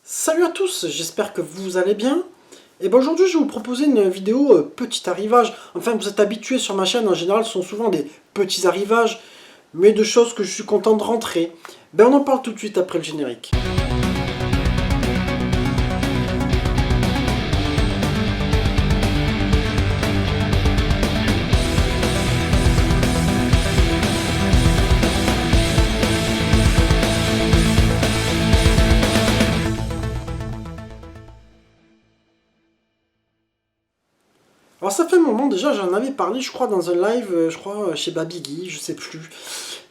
Salut à tous, j'espère que vous allez bien. Et ben aujourd'hui je vais vous proposer une vidéo petit arrivage. Enfin vous êtes habitués sur ma chaîne, en général ce sont souvent des petits arrivages, mais de choses que je suis content de rentrer. Ben on en parle tout de suite après le générique. Alors ça fait un moment déjà, j'en avais parlé je crois dans un live, je crois chez Babigui, je sais plus.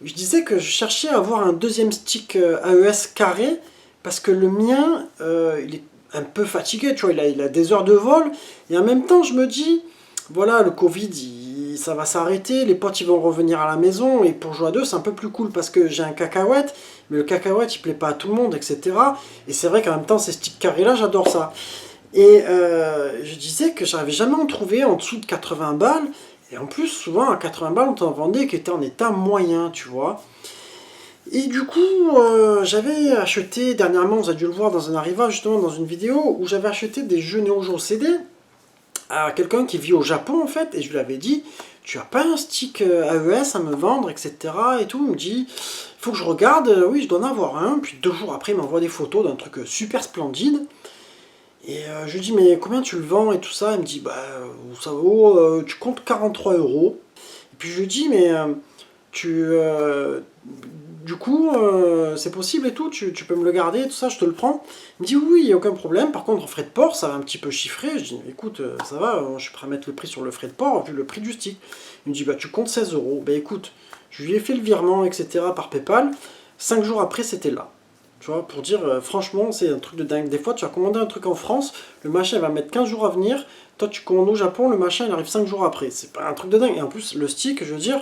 Je disais que je cherchais à avoir un deuxième stick AES carré, parce que le mien, il est un peu fatigué, tu vois, il a des heures de vol, et en même temps je me dis, voilà, le Covid, ça va s'arrêter, les potes ils vont revenir à la maison, et pour jouer à deux c'est un peu plus cool, parce que j'ai un cacahuète, mais le cacahuète il plaît pas à tout le monde, etc. Et c'est vrai qu'en même temps ces sticks carrés là, j'adore ça. Et je disais que j'avais jamais en trouvé en dessous de 80 balles. Et en plus, souvent à 80 balles, on t'en vendait qui était en état moyen, tu vois. Et du coup, j'avais acheté, dernièrement, vous avez dû le voir dans un arrivage, justement, dans une vidéo, où j'avais acheté des jeux Neo Geo CD à quelqu'un qui vit au Japon, en fait. Et je lui avais dit, tu as pas un stick AES à me vendre, etc. Et tout, il me dit, il faut que je regarde, oui, je dois en avoir un. Puis 2 jours après, il m'envoie des photos d'un truc super splendide. Et je lui dis, mais combien tu le vends et tout ça? Il me dit, bah, ça vaut, tu comptes 43 euros. Et puis je lui dis, mais tu, du coup, c'est possible et tout, tu peux me le garder et tout ça, je te le prends. Il me dit, oui, il n'y a aucun problème. Par contre, en frais de port, ça va un petit peu chiffrer. Je dis, écoute, ça va, je suis prêt à mettre le prix sur le frais de port, vu le prix du stick. Il me dit, bah, tu comptes 16 euros. Bah, écoute, je lui ai fait le virement, etc. par PayPal. 5 jours après, c'était là. Tu vois, pour dire, franchement, c'est un truc de dingue. Des fois, tu vas commander un truc en France, le machin va mettre 15 jours à venir. Toi, tu commandes au Japon, le machin, il arrive 5 jours après. C'est pas un truc de dingue. Et en plus, le stick, je veux dire,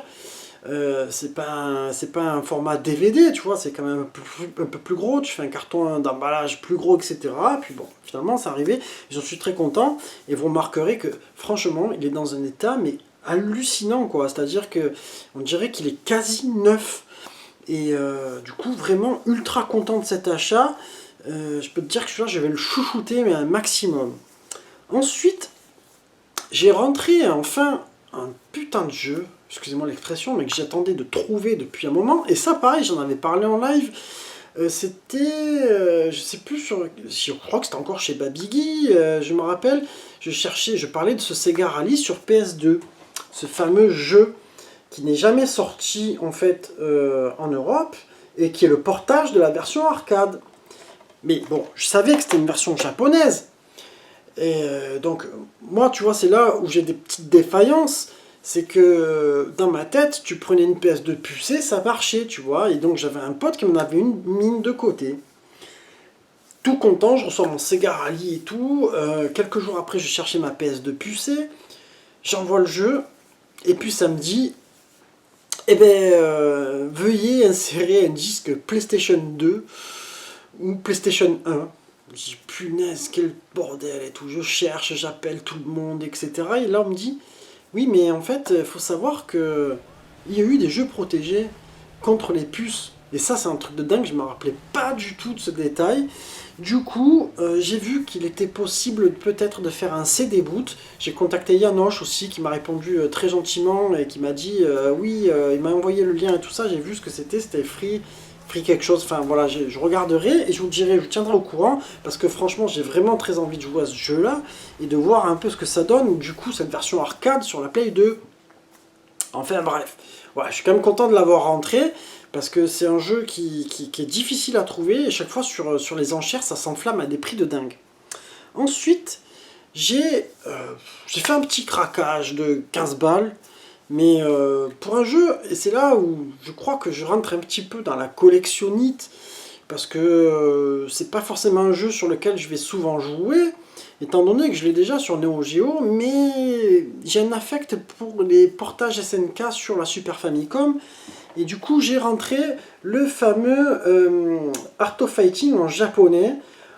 c'est pas un format DVD, tu vois, c'est quand même un peu plus gros. Tu fais un carton d'emballage plus gros, etc. Puis bon, finalement, c'est arrivé. J'en suis très content. Et vous remarquerez que, franchement, il est dans un état, mais hallucinant, quoi. C'est-à-dire que on dirait qu'il est quasi neuf. Et du coup, vraiment ultra content de cet achat. Je peux te dire que celui-là, je vais le chouchouter, mais un maximum. Ensuite, j'ai rentré enfin un putain de jeu, excusez-moi l'expression, mais que j'attendais de trouver depuis un moment. Et ça, pareil, j'en avais parlé en live. C'était, je sais plus, je crois que c'était encore chez Babigui, je me rappelle. Je parlais de ce Sega Rally sur PS2. Ce fameux jeu qui n'est jamais sorti en fait en Europe et qui est le portage de la version arcade. Mais bon, je savais que c'était une version japonaise. Et donc, moi, tu vois, c'est là où j'ai des petites défaillances. C'est que dans ma tête, tu prenais une PS2 pucée, ça marchait, tu vois. Et donc, j'avais un pote qui m'en avait une mine de côté. Tout content, je reçois mon Sega Rally et tout. Quelques jours après, je cherchais ma PS2 pucée. J'envoie le jeu. Et puis, ça me dit, eh bien, veuillez insérer un disque PlayStation 2 ou PlayStation 1. Je dis, punaise, quel bordel et tout. Je cherche, j'appelle tout le monde, etc. Et là, on me dit, oui, mais en fait, il faut savoir que il y a eu des jeux protégés contre les puces. Et ça, c'est un truc de dingue, je ne me rappelais pas du tout de ce détail. Du coup, j'ai vu qu'il était possible peut-être de faire un CD boot. J'ai contacté Yanoche aussi, qui m'a répondu très gentiment et qui m'a dit oui, il m'a envoyé le lien et tout ça. J'ai vu ce que c'était free quelque chose. Enfin voilà, je regarderai et je vous dirai, je vous tiendrai au courant parce que franchement, j'ai vraiment très envie de jouer à ce jeu-là et de voir un peu ce que ça donne. Du coup, cette version arcade sur la Play 2. Enfin bref, voilà, je suis quand même content de l'avoir rentré, parce que c'est un jeu qui est difficile à trouver, et chaque fois sur les enchères, ça s'enflamme à des prix de dingue. Ensuite, j'ai fait un petit craquage de 15 balles, mais pour un jeu, et c'est là où je crois que je rentre un petit peu dans la collectionnite, parce que c'est pas forcément un jeu sur lequel je vais souvent jouer, étant donné que je l'ai déjà sur Neo Geo, mais j'ai un affect pour les portages SNK sur la Super Famicom, et du coup j'ai rentré le fameux Art of Fighting en japonais.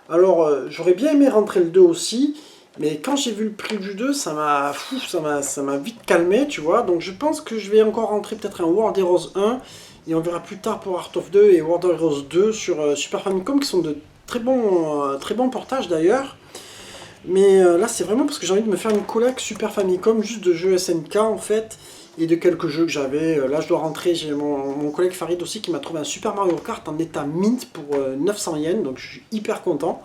Alors j'aurais bien aimé rentrer le 2 aussi, mais quand j'ai vu le prix du 2, ça m'a vite calmé, tu vois, donc je pense que je vais encore rentrer peut-être un World Heroes 1, et on verra plus tard pour Art of 2 et World Heroes 2 sur Super Famicom, qui sont de très bon portage d'ailleurs. Mais là, c'est vraiment parce que j'ai envie de me faire une collecte Super Famicom, juste de jeux SNK en fait, et de quelques jeux que j'avais. Là, je dois rentrer, j'ai mon collègue Farid aussi qui m'a trouvé un Super Mario Kart en état mint pour 900 yens, donc je suis hyper content.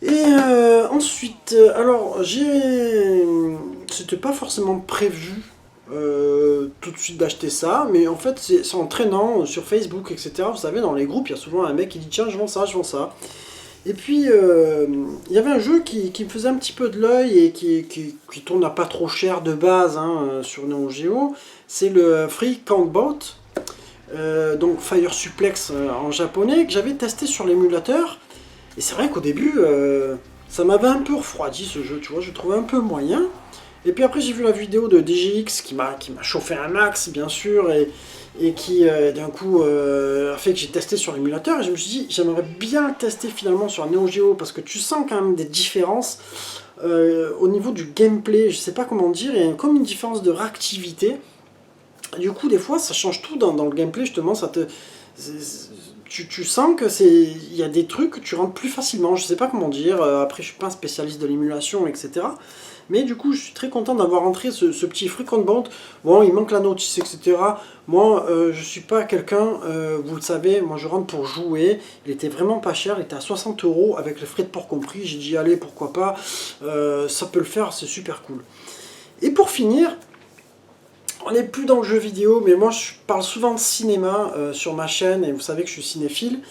Et ensuite, alors, c'était pas forcément prévu tout de suite d'acheter ça, mais en fait, c'est en traînant sur Facebook, etc. Vous savez, dans les groupes, il y a souvent un mec qui dit tiens, je vends ça, je vends ça. Et puis, il y avait un jeu qui me faisait un petit peu de l'œil et qui tourne à pas trop cher de base hein, sur Neo Geo. C'est le Free Countboat, donc Fire Suplex en japonais, que j'avais testé sur l'émulateur. Et c'est vrai qu'au début, ça m'avait un peu refroidi ce jeu, tu vois, je le trouvais un peu moyen. Et puis après, j'ai vu la vidéo de DGX qui m'a chauffé un max, bien sûr, et qui d'un coup a fait que j'ai testé sur l'émulateur. Et je me suis dit, j'aimerais bien le tester finalement sur Neo Geo parce que tu sens quand même des différences au niveau du gameplay. Je sais pas comment dire, il y a comme une différence de réactivité. Du coup, des fois, ça change tout dans le gameplay, justement, tu sens que il y a des trucs que tu rentres plus facilement, je sais pas comment dire, après je suis pas un spécialiste de l'émulation, etc. Mais du coup, je suis très content d'avoir rentré ce petit Free Countboat. Bon, il manque la notice, etc. Moi, je suis pas quelqu'un, vous le savez, moi je rentre pour jouer. Il était vraiment pas cher, il était à 60 € avec les frais de port compris. J'ai dit, allez, pourquoi pas, ça peut le faire, c'est super cool. Et pour finir, on n'est plus dans le jeu vidéo, mais moi je parle souvent de cinéma sur ma chaîne, et vous savez que je suis cinéphile.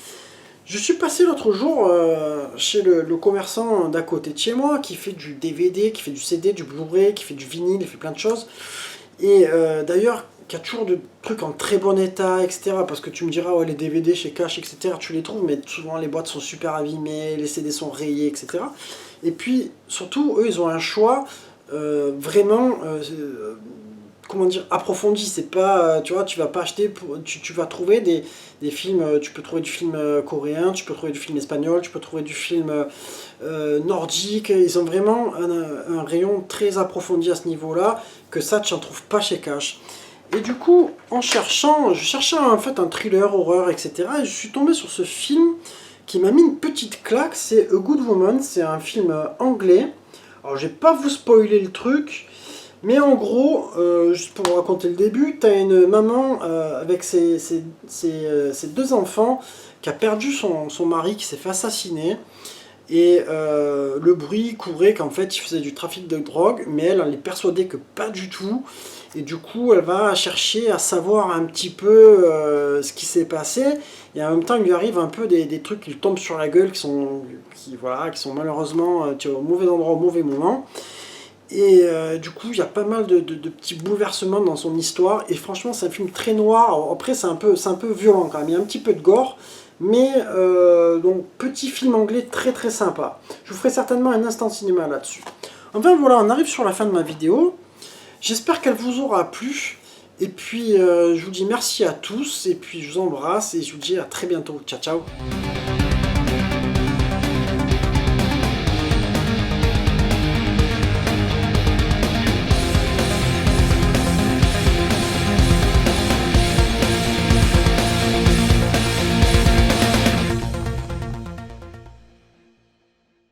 Je suis passé l'autre jour chez le commerçant d'à côté de chez moi, qui fait du DVD, qui fait du CD, du Blu-ray, qui fait du vinyle, il fait plein de choses. Et d'ailleurs, qui a toujours de trucs en très bon état, etc. Parce que tu me diras, ouais, les DVD chez Cash, etc., tu les trouves, mais souvent les boîtes sont super abîmées, les CD sont rayés, etc. Et puis, surtout, eux, ils ont un choix vraiment comment dire, approfondi. C'est pas, tu vois, tu vas pas acheter, tu vas trouver des films, tu peux trouver du film coréen, tu peux trouver du film espagnol, tu peux trouver du film nordique. Ils ont vraiment un rayon très approfondi à ce niveau-là, que ça, tu n'en trouves pas chez Cash. Et du coup, en cherchant, je cherchais en fait un thriller, horreur, etc. Et je suis tombé sur ce film qui m'a mis une petite claque, c'est A Good Woman, c'est un film anglais. Alors je vais pas vous spoiler le truc, mais en gros, juste pour vous raconter le début, tu as une maman avec ses deux enfants qui a perdu son mari, qui s'est fait assassiner. Et le bruit courait qu'en fait il faisait du trafic de drogue, mais elle est persuadée que pas du tout. Et du coup, elle va chercher à savoir un petit peu ce qui s'est passé. Et en même temps, il lui arrive un peu des trucs qui lui tombent sur la gueule, voilà, qui sont malheureusement au mauvais endroit au mauvais moment. Et du coup, il y a pas mal de petits bouleversements dans son histoire. Et franchement, c'est un film très noir. Alors, après, c'est un peu violent quand même. Il y a un petit peu de gore. Mais donc, petit film anglais très très sympa. Je vous ferai certainement un instant cinéma là-dessus. Enfin voilà, on arrive sur la fin de ma vidéo. J'espère qu'elle vous aura plu. Et puis, je vous dis merci à tous. Et puis, je vous embrasse. Et je vous dis à très bientôt. Ciao, ciao.